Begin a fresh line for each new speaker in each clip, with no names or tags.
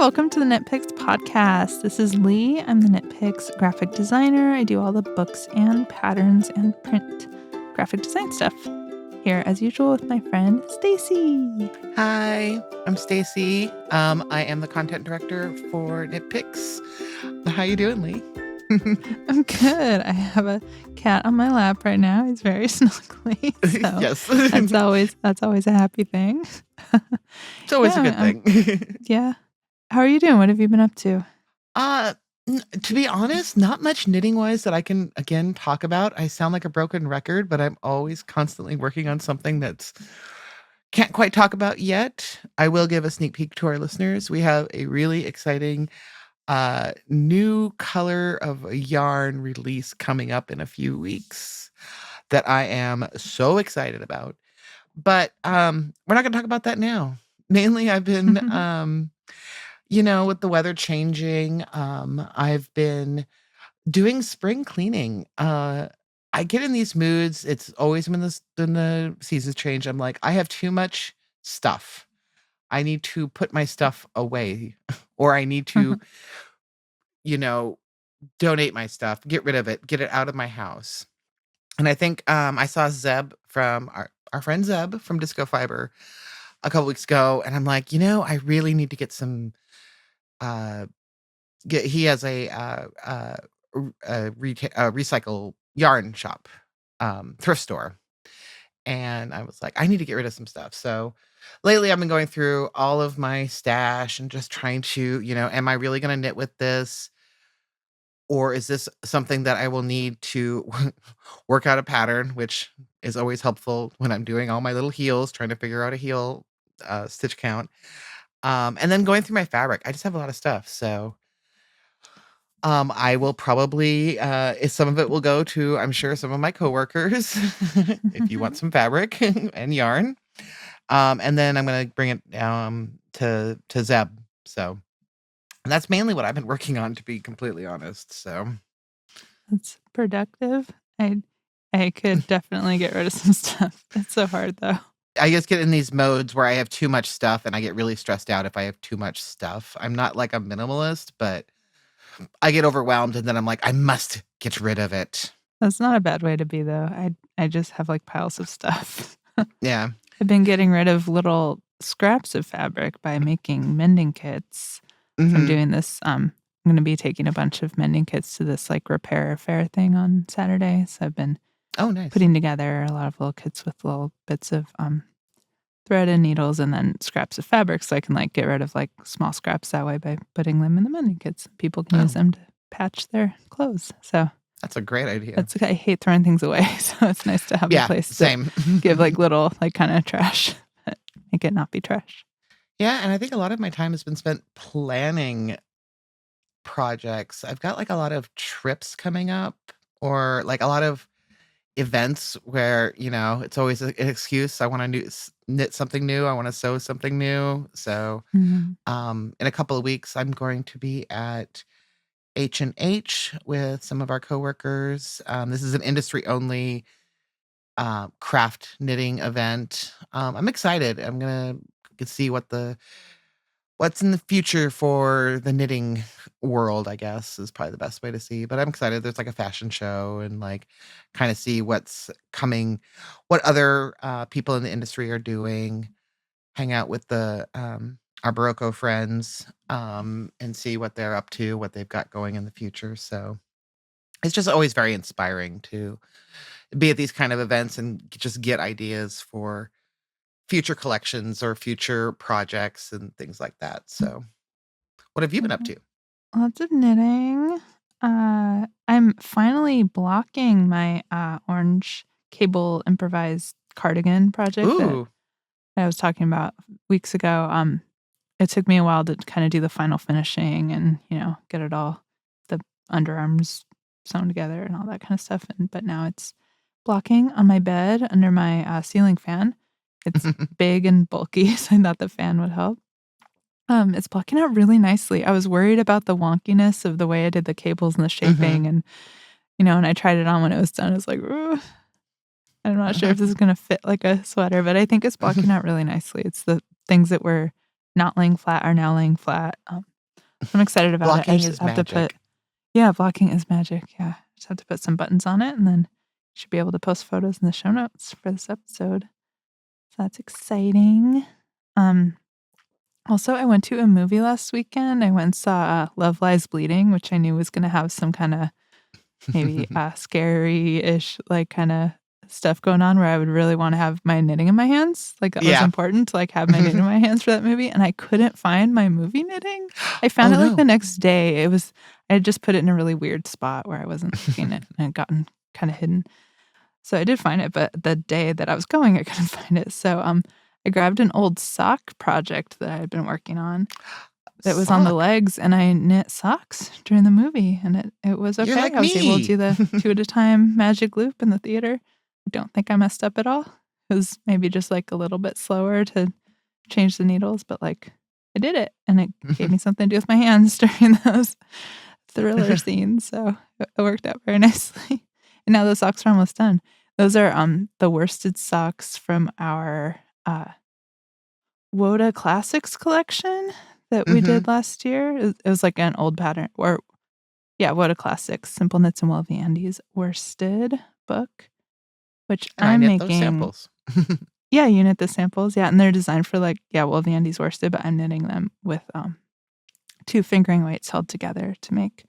welcome to the knitpicks podcast. This is Lee. I'm the knitpicks graphic designer. I do all the books and patterns and print graphic design stuff. Here, as usual, with my friend Stacey.
Hi, I'm Stacey. I am the content director for knitpicks. How you doing, Lee?
I'm good. I have a cat on my lap right now. He's very snuggly. So
Yes,
that's always a happy thing.
it's always a good thing.
Yeah. How are you doing? What have you been up to?
To be honest, not much knitting wise that I can again talk about. I sound like a broken record, but I'm always constantly working on something that's can't quite talk about yet. I will give a sneak peek to our listeners. We have a really exciting new color of a yarn release coming up in a few weeks that I am so excited about. But we're not gonna talk about that now. Mainly I've been with the weather changing, I've been doing spring cleaning. I get in these moods. It's always when the seasons change. I'm like, I have too much stuff. I need to put my stuff away, or I need to, donate my stuff, get rid of it, get it out of my house. And I think I saw Zeb from our friend Zeb from Disco Fiber a couple weeks ago, and I'm like, I really need to get some. He has a recycle yarn shop, thrift store, and I was like, I need to get rid of some stuff. So lately, I've been going through all of my stash and just trying to, am I really going to knit with this? Or is this something that I will need to work out a pattern, which is always helpful when I'm doing all my little heels, trying to figure out a heel stitch count. And then going through my fabric. I just have a lot of stuff. So I will probably, some of it will go to, I'm sure, some of my coworkers if you want some fabric and yarn. And then I'm going to bring it to Zeb. So and that's mainly what I've been working on, to be completely honest. So
That's productive. I could definitely get rid of some stuff. It's so hard though.
I just get in these modes where I have too much stuff and I get really stressed out if I have too much stuff. I'm not like a minimalist, but I get overwhelmed and then I'm like, I must get rid of it.
That's not a bad way to be though. I just have like piles of stuff.
Yeah.
I've been getting rid of little scraps of fabric by making mending kits. From doing this. I'm going to be taking a bunch of mending kits to this like repair fair thing on Saturday. So I've been putting together a lot of little kits with little bits of thread and needles and then scraps of fabric, so I can like get rid of like small scraps that way by putting them in the mending kits. People can use them to patch their clothes. So
that's a great idea.
I hate throwing things away, so it's nice to have a place to give like little like kind of trash, but make it not be trash.
Yeah, and I think a lot of my time has been spent planning projects. I've got like a lot of trips coming up or like a lot of events where, it's always an excuse. I want to knit something new. I want to sew something new. So in a couple of weeks, I'm going to be at H&H with some of our coworkers. This is an industry-only craft knitting event. I'm excited. I'm going to see what's in the future for the knitting world, I guess, is probably the best way to see. But I'm excited. There's like a fashion show and like kind of see what's coming, what other people in the industry are doing, hang out with our Barocco friends and see what they're up to, what they've got going in the future. So it's just always very inspiring to be at these kind of events and just get ideas for future collections or future projects and things like that. So what have you been up to?
Lots of knitting. I'm finally blocking my orange cable improvised cardigan project that I was talking about weeks ago. It took me a while to kind of do the final finishing and, get it all, the underarms sewn together and all that kind of stuff. But now it's blocking on my bed under my ceiling fan. It's big and bulky, so I thought the fan would help. It's blocking out really nicely. I was worried about the wonkiness of the way I did the cables and the shaping, and and I tried it on when it was done. I was like, ooh, I'm not sure if this is gonna fit like a sweater, but I think it's blocking out really nicely. It's the things that were not laying flat are now laying flat. I'm excited about it. I
Blocking
just
is
have to put
magic.
yeah, blocking is magic, yeah. Just have to put some buttons on it, and then should be able to post photos in the show notes for this episode. So that's exciting. Um, Also, I went to a movie last weekend. I went and saw, Love Lies Bleeding, which I knew was gonna have some kinda maybe, scary-ish, like, kinda stuff going on where I would really wanna have my knitting in my hands. Like, that was
Yeah.
important to, like, have my knitting in my hands for that movie, and I couldn't find my movie knitting. I found
Oh,
it, like, the
no.
next day. I had just put it in a really weird spot where I wasn't looking at and it had gotten kinda hidden. So I did find it, but the day that I was going, I couldn't find it. So, I grabbed an old sock project that I had been working on that was on the
Sock.
legs, and I knit socks during the movie, and it was
You're
okay.
like
I was able to
me.
do the 2 at a time magic loop in the theater. I don't think I messed up at all. It was maybe just, like, a little bit slower to change the needles, but, like, I did it, and it gave me something to do with my hands during those thriller scenes, so it worked out very nicely. And now the socks are almost done. Those are, the worsted socks from our, Woda Classics collection that we
Mhm.
did last year. It was like an old pattern or yeah, Woda Classics, Simple Knits and Woven Andes worsted book, which
And I
I'm
knit those
making
samples.
yeah, you knit the samples, yeah, and they're designed for, like, yeah, Woven Andes worsted, but I'm knitting them with, 2 fingering weights held together to make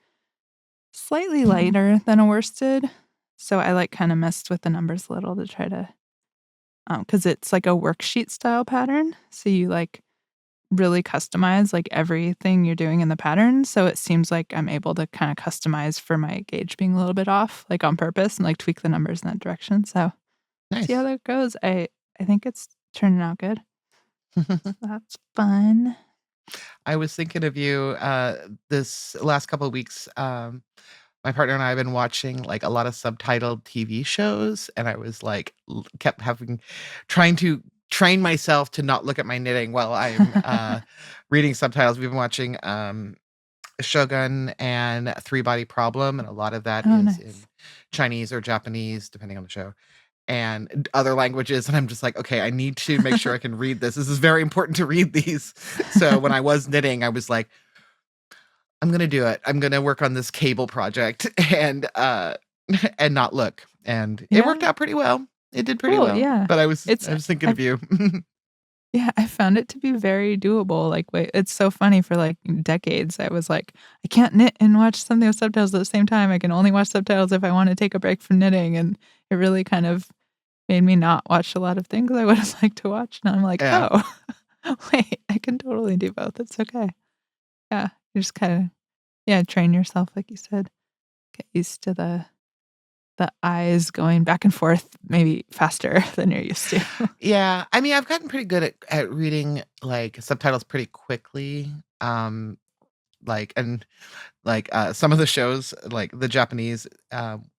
slightly lighter than a worsted. So I, like, kinda messed with the numbers a little to try to, because it's like a worksheet style pattern, so you, like, really customize, like, everything you're doing in the pattern, so it seems like I'm able to kinda customize for my gauge being a little bit off, like, on purpose and, like, tweak the numbers in that direction, so see how
Nice.
that goes. I think it's turning out good. So that's fun.
I was thinking of you, this last couple of weeks. My partner and I have been watching, like, a lot of subtitled TV shows, and I was, like, kept having trying to train myself to not look at my knitting while I'm, reading subtitles. We've been watching, Shogun and Three Body Problem, and a lot of that
Oh,
is
nice.
in Chinese or Japanese, depending on the show, and other languages, and I'm just like, "Okay, I need to make sure I can read this. This is very important to read these." So, when I was knitting, I was like, "I'm gonna do it. I'm gonna work on this cable project and, and not look." And it worked
Yeah,
out pretty well. It did pretty
cool,
well,
yeah.
but
It's
I was thinking
I
of you.
Yeah, I found it to be very doable, like, wait it's so funny for, like, decades, I was like, "I can't knit and watch something with subtitles at the same time, I can only watch subtitles if I wanna take a break from knitting," and it really kind of made me not watch a lot of things I would've liked to watch, and I'm like,
Yeah.
"Oh, wait, I can totally do both, it's okay." Yeah, you just kinda yeah, train yourself, like you said, get used to the eyes going back and forth maybe faster than you're used to.
Yeah, I mean, I've gotten pretty good at reading, like, subtitles pretty quickly, and some of the shows, like the Japanese,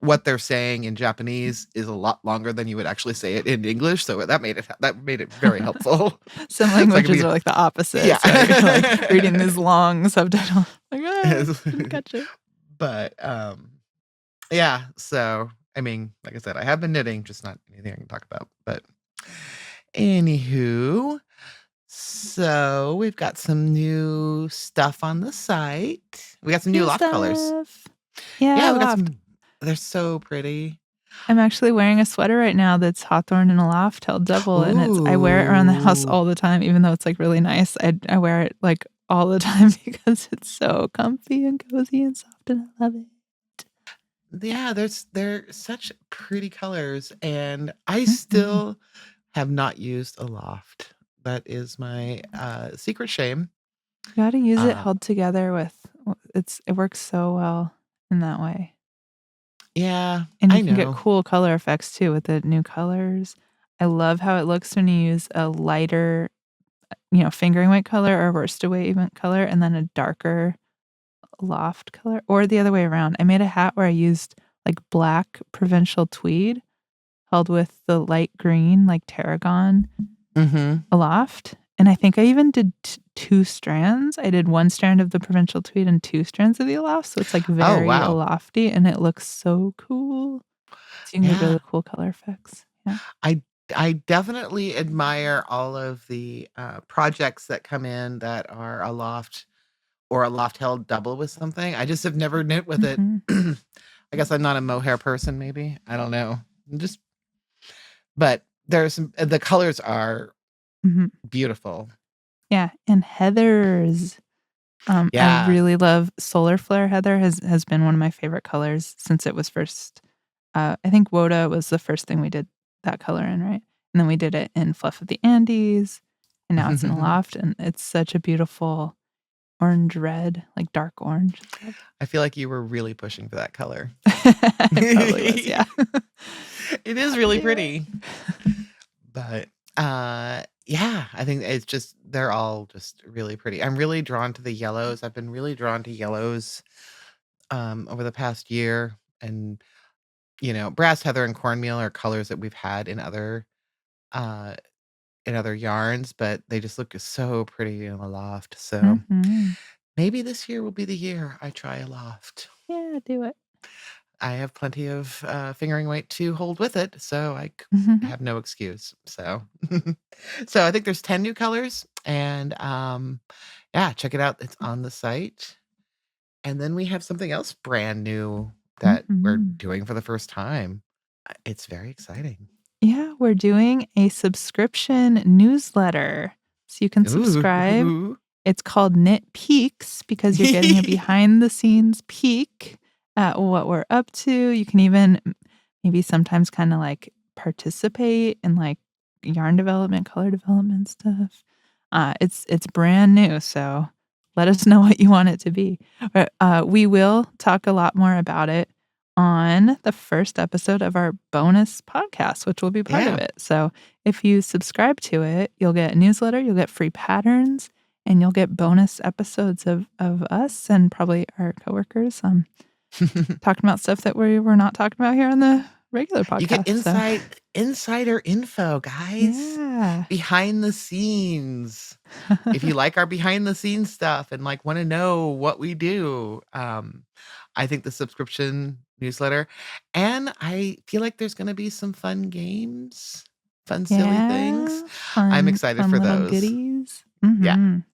what they're saying in Japanese is a lot longer than you would actually say it in English, so that made it very helpful.
Some
So I can
languages
be
are like the opposite,
yeah.
so you're, like, reading these long subtitles, like, "Ah, didn't catch it."
But, yeah, so, I mean, like I said, I have been knitting, just not anything I can talk about, but anywho, so we've got some new stuff on the site. We got some new
New
loft colors.
stuff. Yeah,
Yeah, we got
Aloft.
some they're so pretty.
I'm actually wearing a sweater right now that's Hawthorn and Aloft held double, and I wear it around the house
Ooh.
all the time, even though it's, like, really nice. I wear it, like, all the time because it's so comfy and cozy and soft, and I love it.
Yeah, they're such pretty colors, and I
Mhm.
still have not used a loft. That is my, secret shame.
You gotta use it
Uh,
held together with it works so well in that way.
yeah,
And you
I
can get
know.
cool color effects too with the new colors. I love how it looks when you use a lighter, fingering weight color or worsted weight even color, and then a darker loft color, or the other way around. I made a hat where I used, like, black provincial tweed held with the light green, like, tarragon
Mhm.
aloft, and I think I even did 2 strands. I did 1 strand of the provincial tweed and 2 strands of the aloft, so it's, like,
Oh,
very
wow.
alofty, and it looks so cool. So you can get really
Yeah.
cool color effects. Yeah.
I I definitely admire all of the, projects that come in that are aloft or a Aloft held double with something. I just have never knit with it.
Mhm.
I guess I'm not a mohair person, maybe. I don't know. But there's the colors are
Mhm.
beautiful.
Yeah, and heathers. I
Yeah.
really love Solar Flare heather has been one of my favorite colors since it was first. I think Woda was the first thing we did that color in, right? And then we did it in Fluff of the Andes, and now it's in Aloft, and it's such a beautiful orange red, like dark orange.
I feel like you were really pushing for that color.
It probably was, yeah.
It is really pretty. But yeah, I think it's just they're all just really pretty. I'm really drawn to the yellows. I've been really drawn to yellows over the past year. And brass heather and cornmeal are colors that we've had uh in other yarns, but they just look so pretty in a loft. So
Mhm.
maybe this year will be the year I try a loft.
Yeah, do it.
I have plenty of fingering weight to hold with it, so I
Mhm.
have no excuse. So, so I think there's 10 new colors, and yeah, check it out. It's on the site, and then we have something else brand new that we're
Mhm.
doing for the first time. It's very exciting.
Yeah, we're doing a subscription newsletter. So you can subscribe.
Ooh.
It's called Knit Peeks because you're getting a behind the scenes peek at what we're up to. You can even maybe sometimes kind of like participate in like yarn development, color development stuff. It's brand new, so let us know what you want it to be. But we will talk a lot more about it on the first episode of our bonus podcast, which will be part of
Yeah.
it. So if you subscribe to it, you'll get a newsletter, you'll get free patterns, and you'll get bonus episodes of us and probably our coworkers talking about stuff that we were not talking about here on the regular
You get
podcast. So
insider info, guys.
yeah.
Behind the scenes. If you like our behind the scenes stuff and like want to know what we do, I think the subscription newsletter, and I feel like there's going to be some fun games, fun silly things.
Yeah,
I'm
fun
excited
fun
for
little
those.
goodies.
Yeah,
Mhm.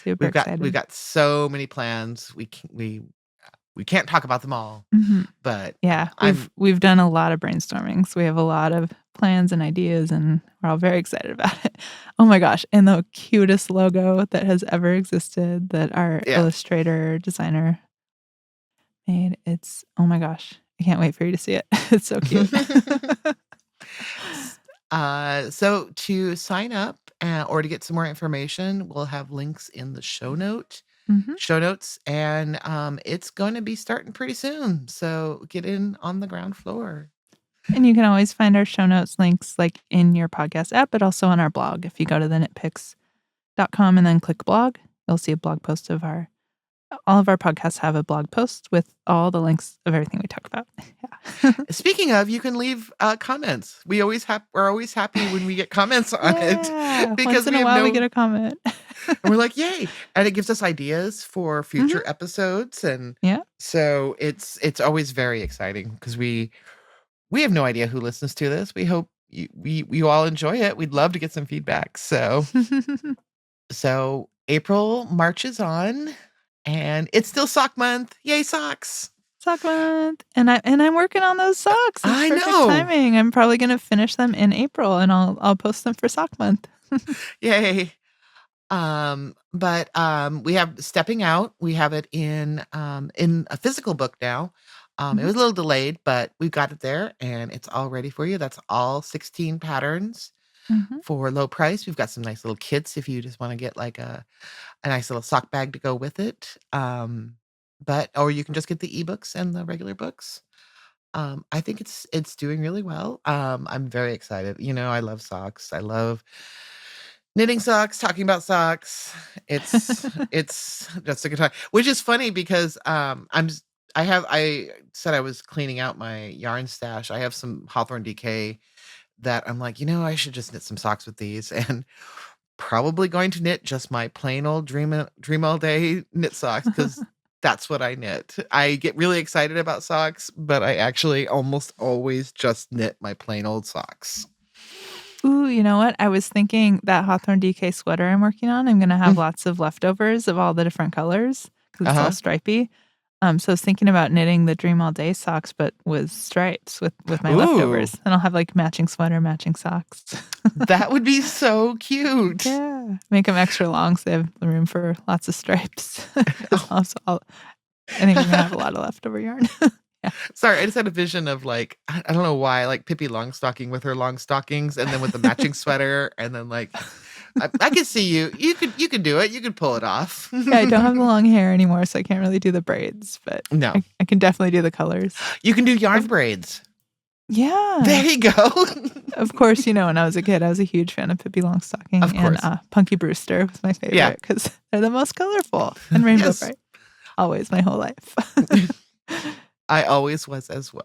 Super
we've
excited.
got so many plans. We can't talk about them all,
Mhm.
but
Yeah,
I'm
we've done a lot of brainstorming, so we have a lot of plans and ideas, and we're all very excited about it. Oh my gosh, and the cutest logo that has ever existed that our
yeah.
illustrator designer made. It's oh my gosh, I can't wait for you to see it. It's so cute.
So to sign up or to get some more information, we'll have links in the
Mhm.
show notes, and it's going to be starting pretty soon. So get in on the ground floor.
And you can always find our show notes links like in your podcast app, but also on our blog. If you go to the knitpicks.com and then click blog, you'll see a blog post of all of our podcasts have a blog post with all the links of everything we talk about. Yeah.
Speaking of, you can leave comments. We're always happy when we get comments on it
Yeah. Once
because
in
we
a
have
while we
no,
get a comment.
and we're like, yay! And it gives us ideas for
Mhm.
future episodes, and
Yeah.
so it's always very exciting because we have no idea who listens to this. We hope you all enjoy it. We'd love to get some feedback. So April marches on, and it's still sock month. Yay, socks.
Sock month. And I'm working on those socks. It's
I
perfect
know.
timing. I'm probably gonna finish them in April and I'll post them for sock month.
Yay. But we have Stepping Out. We have it in a physical book now. It
Mhm.
was a little delayed, but we've got it there and it's all ready for you. That's all 16 patterns
Mhm.
for low price. We've got some nice little kits if you just want to get like a nice little sock bag to go with it. Or you can just get the ebooks and the regular books. I think it's doing really well. I'm very excited. I love socks. I love knitting socks, talking about socks. It's just a good time. Which is funny because I said I was cleaning out my yarn stash. I have some Hawthorne DK that I'm like, I should just knit some socks with these, and probably going to knit just my plain old dream all day knit socks because that's what I knit. I get really excited about socks, but I actually almost always just knit my plain old socks.
Ooh, you know what? I was thinking that Hawthorne DK sweater I'm working on, I'm gonna have
Mm.
lots of leftovers of all the different colors because it's all stripy. So I was thinking about knitting the Dream All Day socks, but with stripes with my leftovers. And I'll have like matching sweater, matching socks.
That would be so cute.
Yeah. Make them extra long so they have room for lots of stripes. I think we're going to have a lot of leftover yarn.
Yeah. Sorry, I just had a vision of like, I don't know why, like Pippi Longstocking with her long stockings and then with the matching sweater and then like I can see you. You could do it. You could pull it off.
Yeah, I don't have the long hair anymore, so I can't really do the braids, but
no,
I can definitely do the colors.
You can do yarn braids.
Yeah.
There you go.
Of course, when I was a kid, I was a huge fan of Pippi Longstocking.
Of course.
And Punky Brewster was my favorite because they're the most colorful and rainbow bright. Always, my whole life.
I always was as well.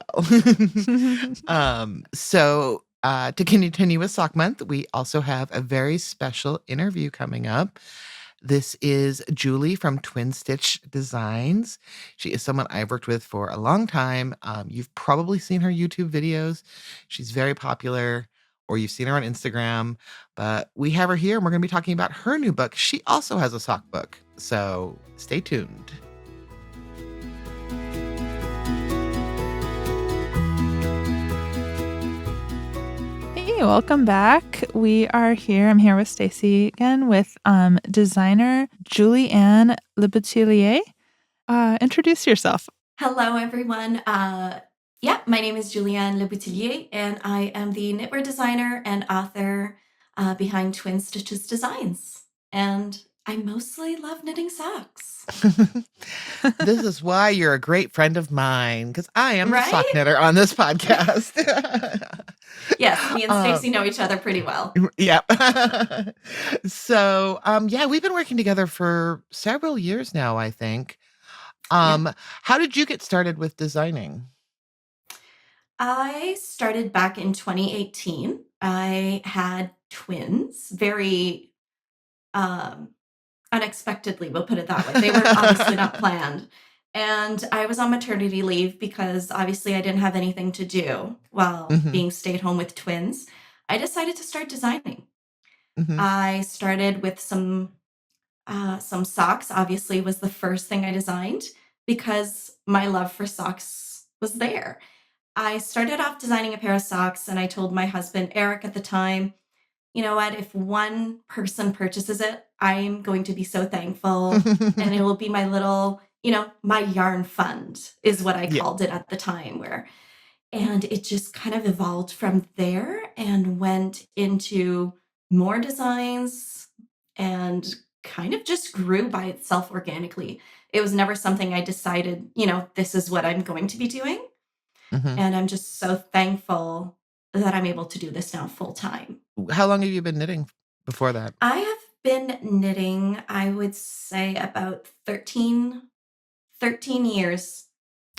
So to continue with Sock Month, we also have a very special interview coming up. This is Julie from Twin Stitch Designs. She is someone I've worked with for a long time. You've probably seen her YouTube videos. She's very popular, or you've seen her on Instagram. But we have her here, and we're going to be talking about her new book. She also has a sock book, so stay tuned.
Hey, welcome back. We are here. I'm here with Stacey again with designer Julie-Anne Lebouthillier. Introduce yourself.
Hello, everyone. My name is Julie-Anne Lebouthillier, and I am the knitwear designer and author behind Twin Stitches Designs. And I mostly love knitting socks.
This is why you're a great friend of mine, because I am the sock knitter on this podcast.
Yes, me and Stacey know each other pretty well.
Yep. So, we've been working together for several years now, I think. How did you get started with designing?
I started back in 2018. I had twins, very unexpectedly, we'll put it that way. They were obviously not planned. And I was on maternity leave because obviously I didn't have anything to do while being stayed home with twins. I decided to start designing. I started with some socks, obviously was the first thing I designed because my love for socks was there. I started off designing a pair of socks and I told my husband, Eric, at the time, you know what, if one person purchases it, I'm going to be so thankful and it will be my little, my yarn fund is what I called it at the time and it just kind of evolved from there and went into more designs and kind of just grew by itself organically. It was never something I decided, this is what I'm going to be doing. And I'm just so thankful that I'm able to do this now full time.
How long have you been knitting before that?
I have been knitting, I would say about 13 years.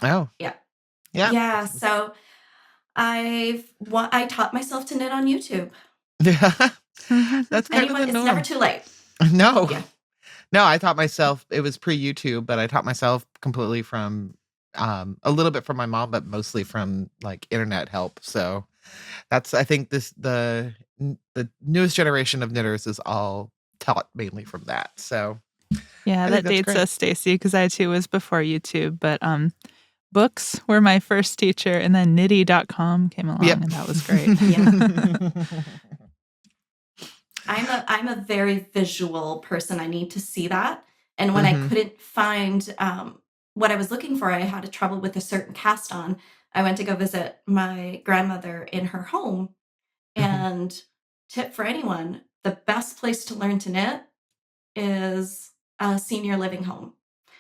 Oh.
Yeah.
Yeah.
Yeah. So I taught myself to knit on YouTube.
Yeah. That's kind of the norm.
It's never too late.
No.
Yeah.
No, I taught myself, it was pre-YouTube, but I taught myself completely from a little bit from my mom, but mostly from like internet help. So that's, I think the newest generation of knitters is all taught mainly from that. So
yeah, that dates us, Stacey, because I too was before YouTube, but books were my first teacher, and then knitty.com came along, and that was great. Yeah.
I'm a very visual person. I need to see that. And when I couldn't find what I was looking for, I had trouble with a certain cast on. I went to go visit my grandmother in her home. And tip for anyone, the best place to learn to knit is a senior living home.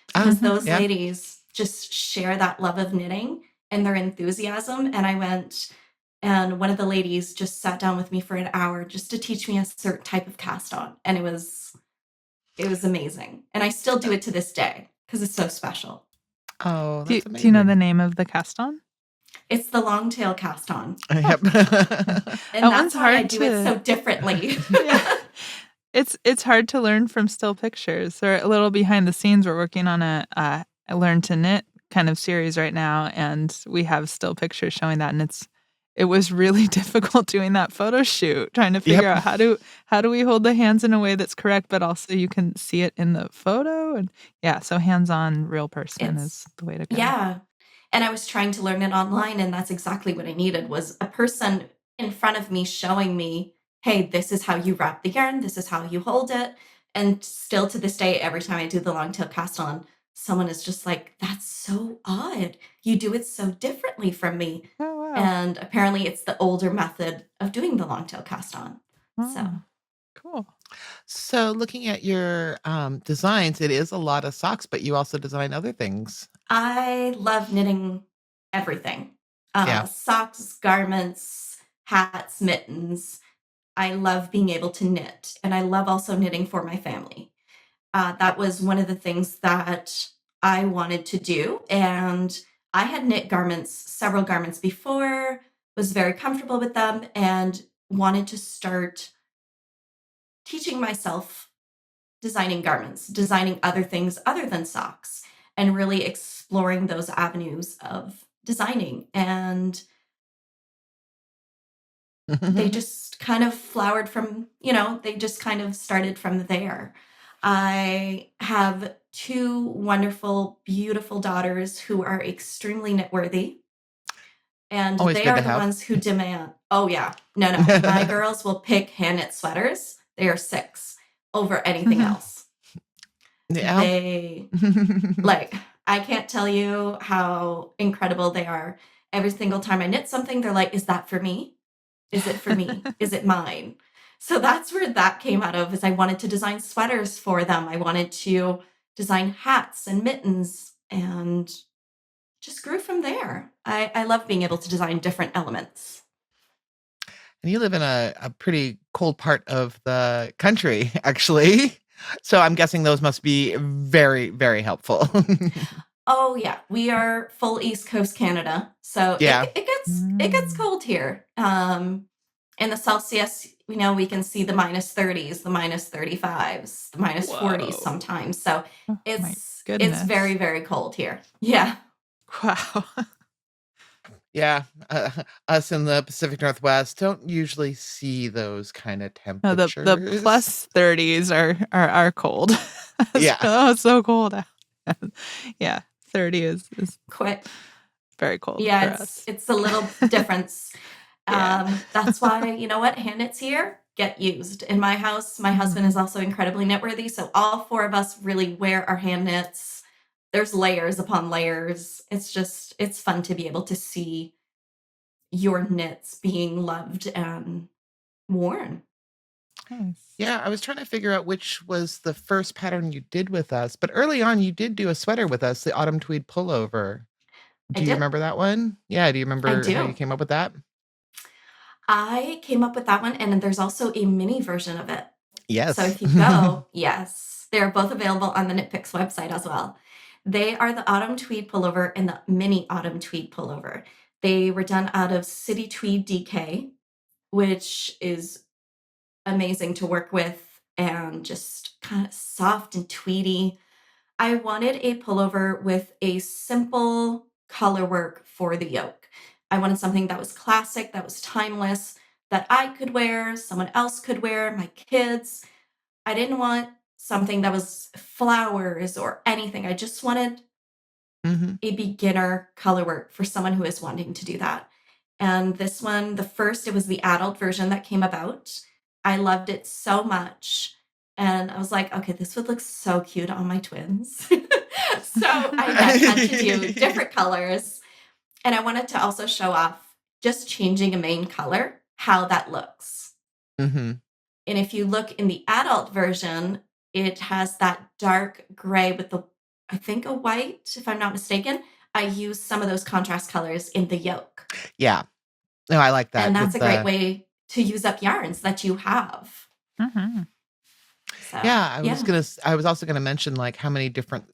Because those ladies just share that love of knitting and their enthusiasm. And I went, and one of the ladies just sat down with me for an hour just to teach me a certain type of cast on. And it was amazing. And I still do it to this day because it's so special.
Oh, that's amazing.
Do you know the name of the cast on?
It's the long tail cast on.
Yep.
And that's why I do it so differently.
Yeah. It's hard to learn from still pictures. Or a little behind the scenes, we're working on a Learn to Knit kind of series right now, and we have still pictures showing that, and it was really difficult doing that photo shoot, trying to figure out how do we hold the hands in a way that's correct, but also you can see it in the photo. And yeah, so hands-on, real person is the way to go.
Yeah. And I was trying to learn it online, and that's exactly what I needed, was a person in front of me showing me, hey, this is how you wrap the yarn, this is how you hold it. And still to this day, every time I do the long tail cast on, someone is just like, that's so odd. You do it so differently from me.
Oh, wow.
And apparently it's the older method of doing the long tail cast on. So
cool.
So looking at your designs, it is a lot of socks, but you also design other things.
I love knitting everything.
Yeah.
Socks, garments, hats, mittens. I love being able to knit, and I love also knitting for my family. That was one of the things that I wanted to do, and I had knit garments, several garments before, was very comfortable with them, and wanted to start teaching myself designing garments, designing other things other than socks, and really exploring those avenues of designing. And they just kind of flowered from, they just kind of started from there. I have two wonderful, beautiful daughters who are extremely knitworthy. And
Always
they
good
are
to
the
have.
ones who demand, oh, yeah, no. My girls will pick hand knit sweaters. They are 6 over anything else.
Yeah.
They, like, I can't tell you how incredible they are. Every single time I knit something, they're like, is that for me? Is it for me? Is it mine? So that's where that came out of, is I wanted to design sweaters for them. I wanted to design hats and mittens, and just grew from there. I love being able to design different elements.
And you live in a pretty cold part of the country, actually. So I'm guessing those must be very, very helpful.
Oh yeah, we are full East Coast Canada, so
Yeah.
it gets cold here. In the Celsius, we can see the -30s, the -35s, the -40s
Whoa.
sometimes. So
Oh, my
it's
goodness.
very, very cold here. Yeah.
Wow.
Yeah. Us in the Pacific Northwest don't usually see those kind of
No, the
temperatures.
plus 30s are cold.
Yeah.
Oh, it's so cold out. Yeah, 30 is
Quite.
very cold for
Yeah,
us.
it's a little difference.
Yeah.
That's why, hand knits here get used. In my house, my husband is also incredibly knitworthy, so all 4 of us really wear our hand knits. There's layers upon layers. It's fun to be able to see your knits being loved and worn.
Nice.
Yeah, I was trying to figure out which was the first pattern you did with us, but early on you did do a sweater with us, the autumn tweed pullover.
I
Do you
did.
remember that one? Yeah, do you
I
remember how you
do.
came up with that?
I came up with that one, and then there's also a mini version of it. So
Yes.
if you go, yes, they're both available on the knitpicks website as well. They are the autumn tweed pullover and the mini autumn tweed pullover. They were done out of city tweed DK, which is amazing to work with and just kind of soft and tweedy. I wanted a pullover with a simple color work for the yoke. I wanted something that was classic, that was timeless, that I could wear, someone else could wear, my kids. I didn't want something that was flowers or anything. I just wanted
Mhm.
a beginner color work for someone who is wanting to do that. And this one, it was the adult version that came about. I loved it so much. And I was like, okay, this would look so cute on my twins. So I then had to do different colors. And I wanted to also show off just changing a main color, how that looks.
Mhm.
And if you look in the adult version, it has that dark gray with I think a white, if I'm not mistaken. I use some of those contrast colors in the yoke.
Yeah. No, I like
And
that
that's
with
a great
the
way to use up yarns that you have. So,
Yeah,
yeah.
I was also gonna mention, like, how many different,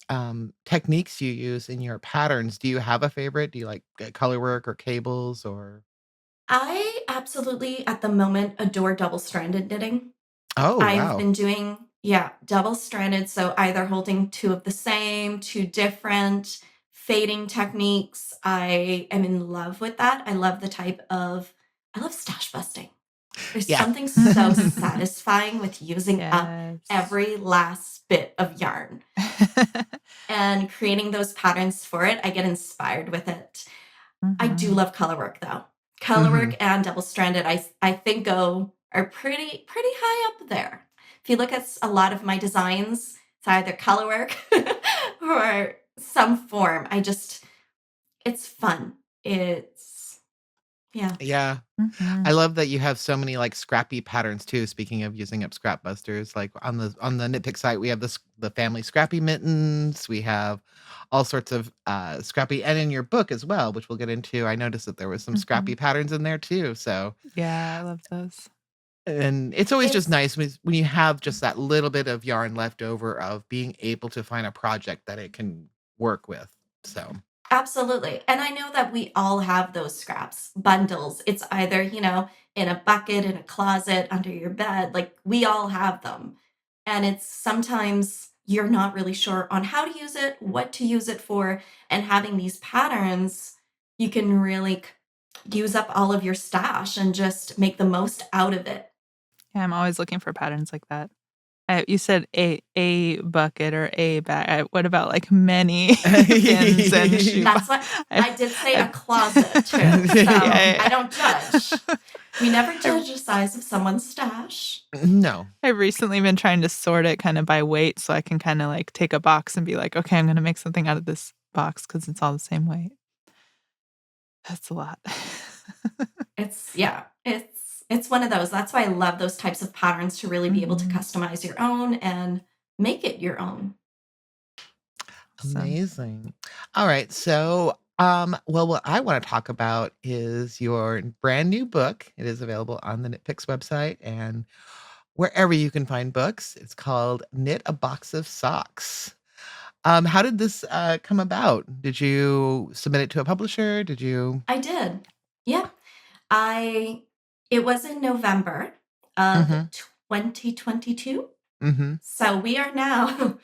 techniques you use in your patterns. Do you have a favorite? Do you like, color work or cables or
I absolutely, at the moment, adore double-stranded knitting.
Oh,
I've
wow.
been doing, yeah, double-stranded, so either holding 2 of the same, 2 different, fading techniques. I am in love with that. I love stash busting. There's
Yeah.
something so satisfying with using up
Yes.
every last bit of yarn and creating those patterns for it. I get inspired with it. I do love color work though. Color work and double-stranded, I think are pretty high up there. If you look at a lot of my designs, it's either color work or some form. It's fun. Yeah.
Yeah. I love that you have so many like scrappy patterns too. Speaking of using up scrap busters, like on the knitpick site, we have the family scrappy mittens. We have all sorts of scrappy, and in your book as well, which we'll get into. I noticed that there was some scrappy patterns in there too. So
Yeah, I love those.
and it's always just
It's
nice when you have just that little bit of yarn left over of being able to find a project that it can work with. So
Absolutely. And I know that we all have those scraps, bundles. It's either, in a bucket, in a closet, under your bed. Like we all have them. And it's sometimes you're not really sure on how to use it, what to use it for. And having these patterns, you can really use up all of your stash and just make the most out of it.
Yeah, I'm always looking for patterns like that. You said a bucket or a bag. What about like many bins and shoe
That's what I did say, a closet too. So
Yeah.
I don't judge. We never judge the size of someone's stash.
no.
I've recently been trying to sort it kind of by weight so I can kind of like take a box and be like, okay, I'm going to make something out of this box because it's all the same weight. That's a lot.
It's one of those. That's why I love those types of patterns, to really be able to customize your own and make it your own.
Amazing. All right. So, well, what I want to talk about is your brand new book. It is available on the Knitpicks website and wherever you can find books. It's called Knit a Box of Socks. How did this come about? Did you submit it to a publisher? Did you?
I did. Yeah. It was in November of 2022. So we are now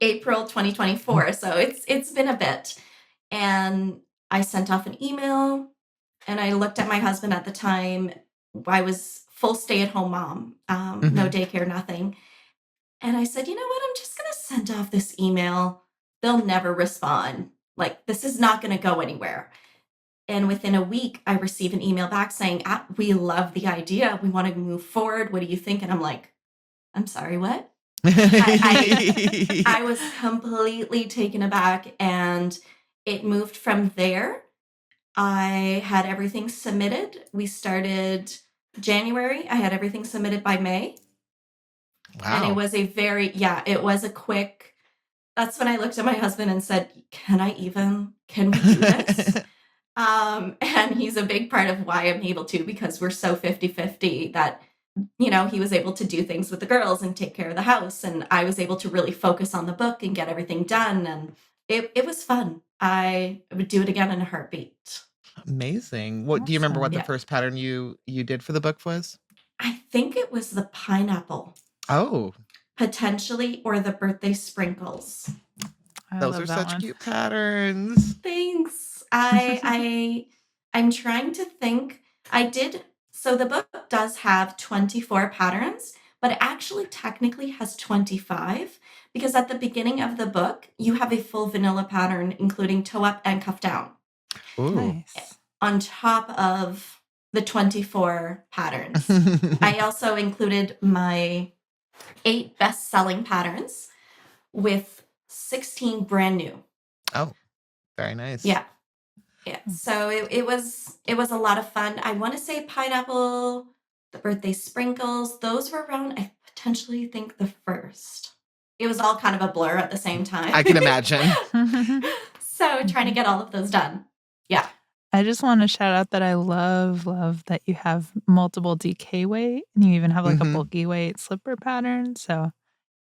April 2024. So it's been a bit. And I sent off an email, and I looked at my husband at the time. I was full stay-at-home mom, no daycare, nothing. And I said, you know what? I'm just going to send off this email. They'll never respond. Like, this is not going to go anywhere. And within a week, I received an email back saying, we love the idea. We want to move forward. What do you think? And I'm like, I'm sorry, what? I was completely taken aback, and it moved from there. I had everything submitted. We started January. I had everything submitted by May.
Wow.
And it was it was a quick, that's when I looked at my husband and said, can we do this? And he's a big part of why I'm able to, because we're so 50-50 that, he was able to do things with the girls and take care of the house. And I was able to really focus on the book and get everything done. And it was fun. I would do it again in a heartbeat.
Amazing. What do you remember what the
Yeah.
first pattern you did for the book was?
I think it was the pineapple,
Oh,
potentially, or the birthday sprinkles.
I
those
love
are
that
such
one.
cute patterns.
Thanks. I'm trying to think. So the book does have 24 patterns, but it actually technically has 25, because at the beginning of the book, you have a full vanilla pattern, including toe up and cuff down,
Ooh.
Nice.
on top of the 24 patterns. I also included my 8 best-selling patterns with 16 brand new.
Oh, very nice.
Yeah. So it was a lot of fun. I want to say pineapple, the birthday sprinkles, those were around, I potentially think, the first. It was all kind of a blur at the same time.
I can imagine.
So trying to get all of those done. Yeah.
I just want to shout out that I love that you have multiple DK weight, and you even have like a bulky weight slipper pattern. So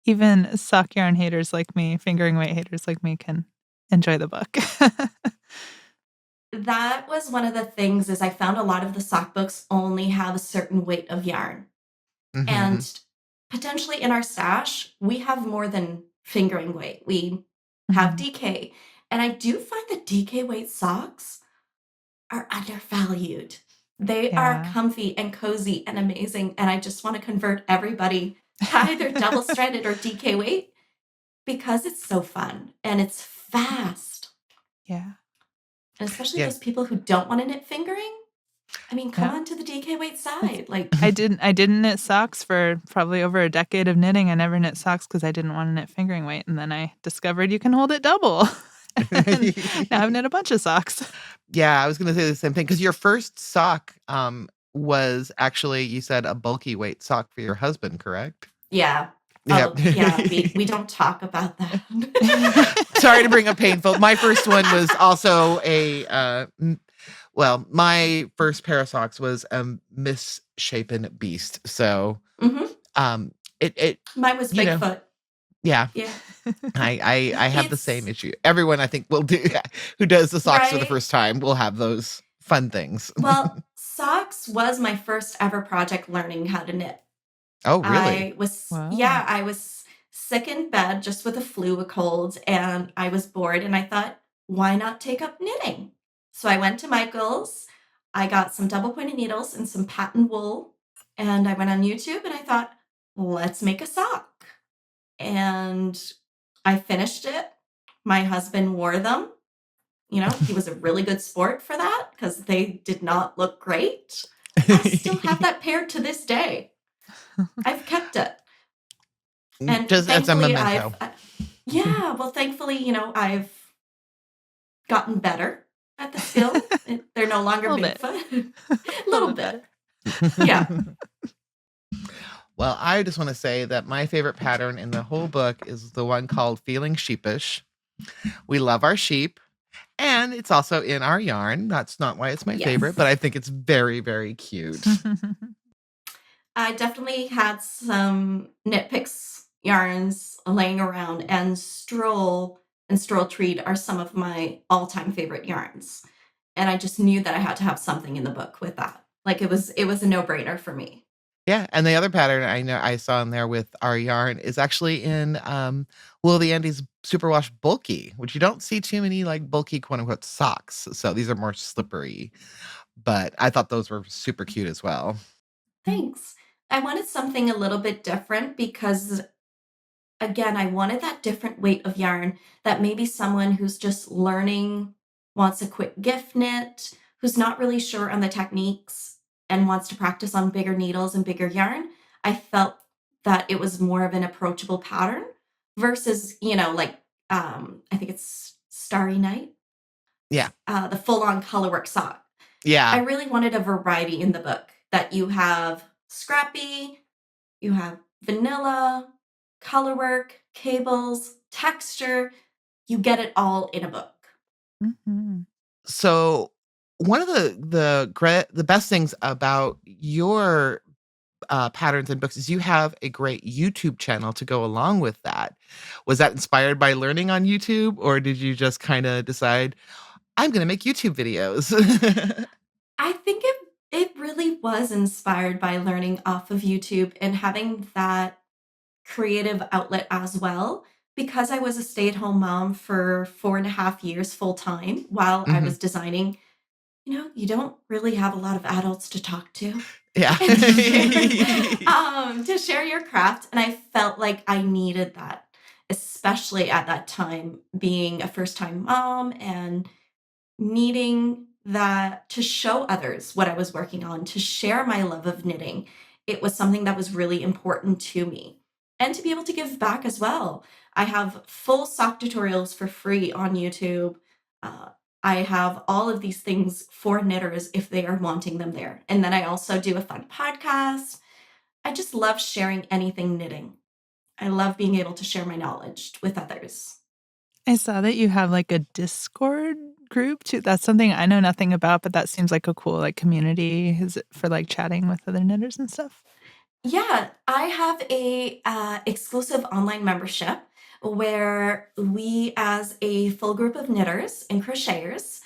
even sock yarn haters like me, fingering weight haters like me, can enjoy the book.
That was one of the things, is I found a lot of the sock books only have a certain weight of yarn. And potentially in our stash, we have more than fingering weight. We have DK, And I do find that DK weight socks are undervalued. They are
Yeah.
comfy and cozy and amazing, and I just want to convert everybody to either double-stranded or DK weight because it's so fun and it's fast.
Yeah.
And especially
Yeah.
those people who don't want to knit fingering. I mean, come
Yeah.
on to the DK weight side. Like,
I didn't knit socks for probably over a decade of knitting. I never knit socks because I didn't want to knit fingering weight, and then I discovered you can hold it double. And now I've knit a bunch of socks.
Yeah, I was gonna say the same thing because your first sock was actually, you said, a bulky weight sock for your husband, correct?
yeah.
Yep.
Oh, yeah. We don't talk about that.
Sorry to bring up painful. My first one was also my first pair of socks was a misshapen beast. So
Mhm.
it
Mine was
you know,
Bigfoot.
yeah.
Yeah.
I have the same
It's
issue. Everyone I think will do who does the socks for the
right.
first time will have those fun things.
Well, socks was my first ever project learning how to knit.
Oh, really?
Wow.
I was sick in bed just with a flu, a cold, and I was bored and I thought, why not take up knitting? So I went to Michael's, I got some double pointed needles and some pattern wool, and I went on YouTube and I thought, let's make a sock. And I finished it. My husband wore them. You know, he was a really good sport for that because they did not look great. I still have that pair to this day. I've kept it. And
Just as a
thankfully,
memento.
thankfully, I've gotten better at the skill. They're no longer
Little bit.
Bigfoot.
A
A little bit. Yeah.
Well, I just want to say that my favorite pattern in the whole book is the one called Feeling Sheepish. We love our sheep, and it's also in our yarn. That's not why it's my favorite,
Yes.
but I think it's very, very cute.
I definitely had some knitpicks yarns laying around, and Stroll and Stroll Treat are some of my all-time favorite yarns. And I just knew that I had to have something in the book with that. Like it was a no-brainer for me.
Yeah, and the other pattern I know I saw in there with our yarn is actually in Will the Andes Superwash Bulky, which you don't see too many like bulky quote unquote socks. So these are more slippery, but I thought those were super cute as well.
Thanks. I wanted something a little bit different because, again, I wanted that different weight of yarn that maybe someone who's just learning wants a quick gift knit, who's not really sure on the techniques and wants to practice on bigger needles and bigger yarn. I felt that it was more of an approachable pattern versus, I think it's Starry Night,
Yeah.
the full on colorwork sock. I
Yeah.
really wanted a variety in the book that you have scrappy, you have vanilla, colorwork, cables, texture. You get it all in a book.
Mhm.
So one of the best things about your patterns and books is you have a great YouTube channel to go along with that. Was that inspired by learning on YouTube, or did you just kind of decide I'm going to make YouTube videos?
I think it really was inspired by learning off of YouTube and having that creative outlet as well. Because I was a stay-at-home mom for 4.5 years full time while I
Mhm.
was designing, you don't really have a lot of adults to talk to
Yeah.
and to share your craft. And I felt like I needed that, especially at that time, being a first time mom and needing that to show others what I was working on, to share my love of knitting. It was something that was really important to me. And to be able to give back as well. I have full sock tutorials for free on YouTube. Uh, I have all of these things for knitters if they are wanting them there. And then I also do a fun podcast. I just love sharing anything knitting. I love being able to share my knowledge with others.
I saw that you have like a Discord group too. That's something I know nothing about, but that seems like a cool like community. Is it for like chatting with other knitters and stuff?
Yeah, I have a exclusive online membership where we, as a full group of knitters and crocheters,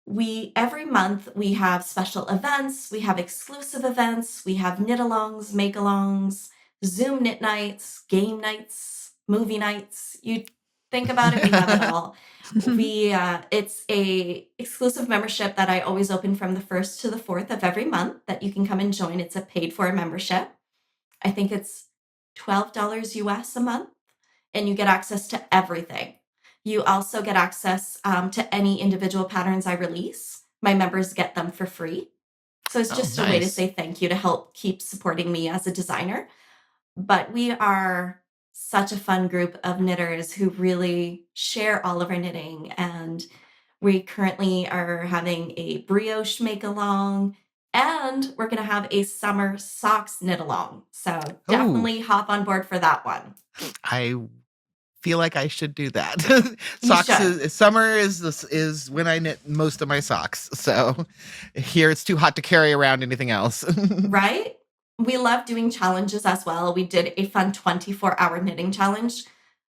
we every month we have special events, we have exclusive events, we have knit-alongs, make-alongs, Zoom knit nights, game nights, movie nights. You Think about it. We have it all. It's a exclusive membership that I always open from the 1st to the 4th of every month that you can come and join. It's a paid for membership. I think it's $12 US a month, and you get access to everything. You also get access to any individual patterns I release. My members get them for free. So it's just a way to say thank you to help keep supporting me as a designer. But we are such a fun group of knitters who really share all of our knitting. And we currently are having a brioche make along, and we're going to have a summer socks knit along. So definitely hop on board for that one.
I feel like I should do that.
should.
Summer is when I knit most of my socks. So here it's too hot to carry around anything else.
Right? We love doing challenges as well. We did a fun 24-hour knitting challenge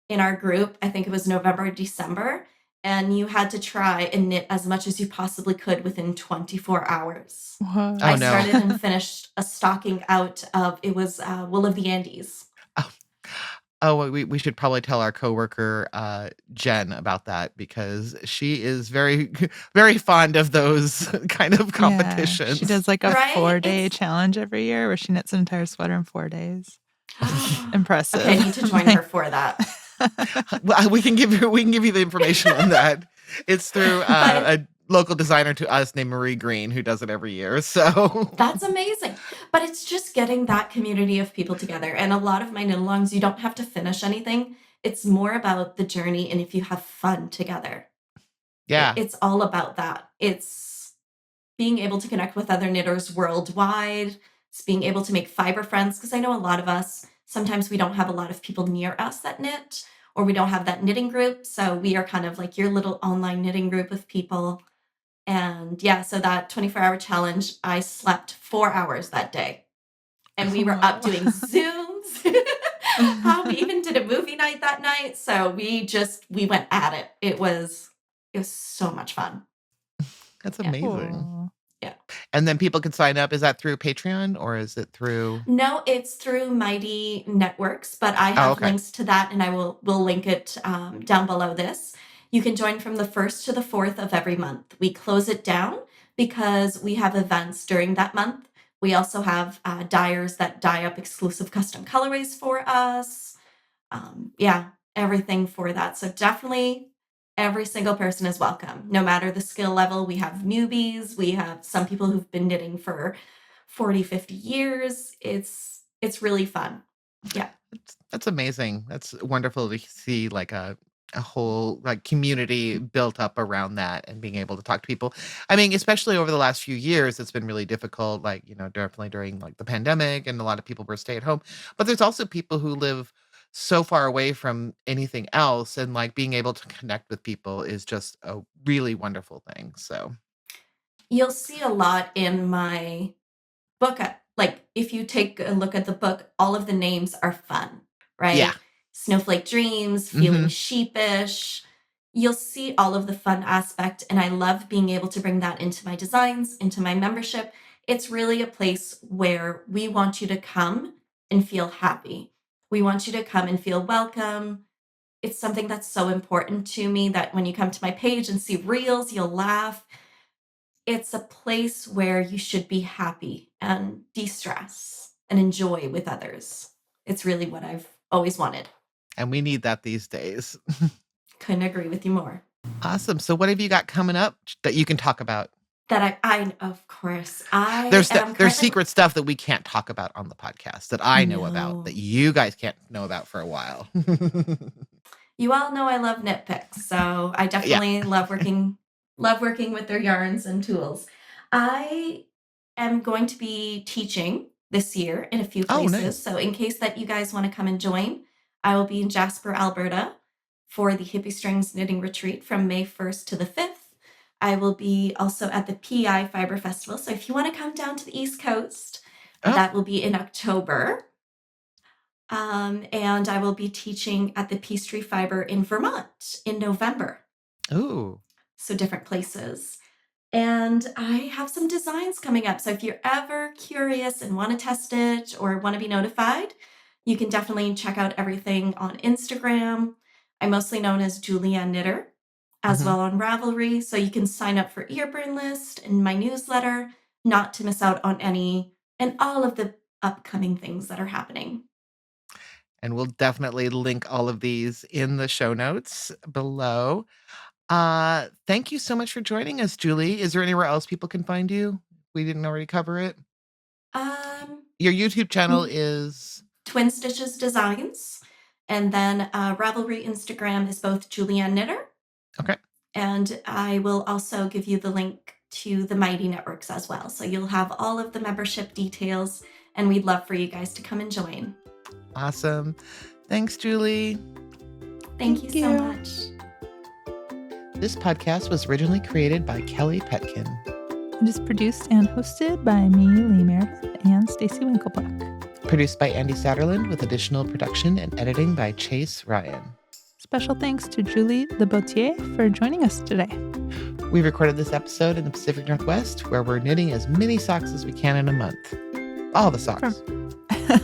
in our group. I think it was November, December. And you had to try and knit as much as you possibly could within 24 hours.
What?
I started and finished a stocking out of, it was Wool of the Andes.
We should probably tell our coworker Jen about that, because she is very, very fond of those kind of competitions.
Yeah, she does like a
Right?
4-day challenge every year where she knits an entire sweater in 4 days. Impressive.
Okay, I need to join her for that.
Well, we can give you the information on that. It's through a local designer to us named Marie Green, who does it every year. So
That's amazing. But it's just getting that community of people together. And a lot of my knit-alongs, you don't have to finish anything. It's more about the journey and if you have fun together.
yeah,
It's all about that. It's being able to connect with other knitters worldwide. It's being able to make fiber friends, because I know a lot of us, sometimes we don't have a lot of people near us that knit, or we don't have that knitting group. So we are kind of like your little online knitting group of people. And yeah, so that 24-hour challenge, I slept 4 hours that day. And we were up doing Zooms. We even did a movie night that night. So we went at it. It was so much fun.
that's amazing.
Cool.
Yeah.
And then people can sign up. Is that through Patreon, or is it through?
No, it's through Mighty Networks, but I have links to that, and we'll link it down below this. You can join from the 1st to the 4th of every month. We close it down because we have events during that month. We also have dyers that dye up exclusive custom colorways for us. Everything for that. So definitely every single person is welcome, no matter the skill level. We have newbies. We have some people who've been knitting for 40, 50 years. It's really fun. Yeah.
That's amazing. That's wonderful to see, like a whole like community built up around that, and being able to talk to people. I mean, especially over the last few years, it's been really difficult, like, definitely during like the pandemic, and a lot of people were stay at home. But there's also people who live so far away from anything else, and like being able to connect with people is just a really wonderful thing. So
You'll see a lot in my book. Like, if you take a look at the book, all of the names are fun, right?
yeah.
Snowflake Dreams, Feeling Sheepish. You'll see all of the fun aspect, and I love being able to bring that into my designs, into my membership. It's really a place where we want you to come and feel happy. We want you to come and feel welcome. It's something that's so important to me that when you come to my page and see reels, you'll laugh. It's a place where you should be happy and de-stress and enjoy with others. It's really what I've always wanted.
And we need that these days.
Couldn't agree with you more.
Awesome. So what have you got coming up that you can talk about?
That I of course,
There's secret stuff that we can't talk about on the podcast that I know about, that you guys can't know about for a while.
You all know I love knitpicks, so I definitely love working with their yarns and tools. I am going to be teaching this year in a few places.
Nice.
So in case that you guys want to come and join, I will be in Jasper, Alberta for the Hippie Strings Knitting Retreat from May 1st to the 5th. I will be also at the PI Fiber Festival. So if you want to come down to the East Coast, that will be in October. And I will be teaching at the Peachtree Fiber in Vermont in November.
Ooh.
So different places. And I have some designs coming up. So if you're ever curious and want to test it or want to be notified, you can definitely check out everything on Instagram. I'm mostly known as Julianne Knitter, as well on Ravelry. So you can sign up for Earburn List and my newsletter, not to miss out on any and all of the upcoming things that are happening.
And we'll definitely link all of these in the show notes below. Thank you so much for joining us, Julie. Is there anywhere else people can find you? We didn't already cover it. Your YouTube channel is
Twin Stitches Designs. And then Ravelry Instagram is both Julianne Knitter.
Okay.
And I will also give you the link to the Mighty Networks as well. So you'll have all of the membership details, and we'd love for you guys to come and join.
Awesome. Thanks, Julie.
Thank you so much.
This podcast was originally created by Kelly Petkin.
It is produced and hosted by me, Lee Meredith, and Stacey Winklebuck.
Produced by Andy Satterland with additional production and editing by Chase Ryan.
Special thanks to Julie Lebouthillier for joining us today.
We recorded this episode in the Pacific Northwest, where we're knitting as many socks as we can in a month. All the socks.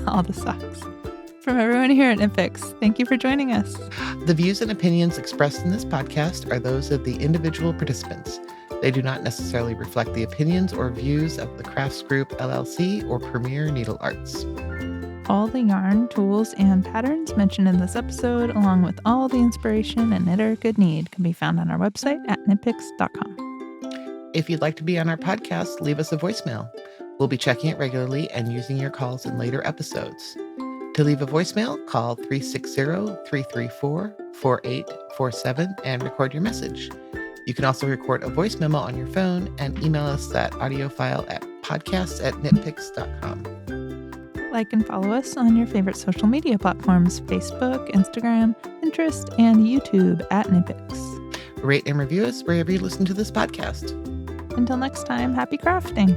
All the socks. From everyone here at knitpicks, thank you for joining us.
The views and opinions expressed in this podcast are those of the individual participants. They do not necessarily reflect the opinions or views of the Crafts Group LLC or Premier Needle Arts.
All the yarn, tools, and patterns mentioned in this episode, along with all the inspiration and knitter could need, can be found on our website at knitpicks.com.
If you'd like to be on our podcast, leave us a voicemail. We'll be checking it regularly and using your calls in later episodes. To leave a voicemail, call 360-334-4847 and record your message. You can also record a voice memo on your phone and email us that audio file at podcasts@knitpicks.com.
Like and follow us on your favorite social media platforms, Facebook, Instagram, Pinterest, and YouTube at knitpicks.
Rate and review us wherever you listen to this podcast.
Until next time, happy crafting!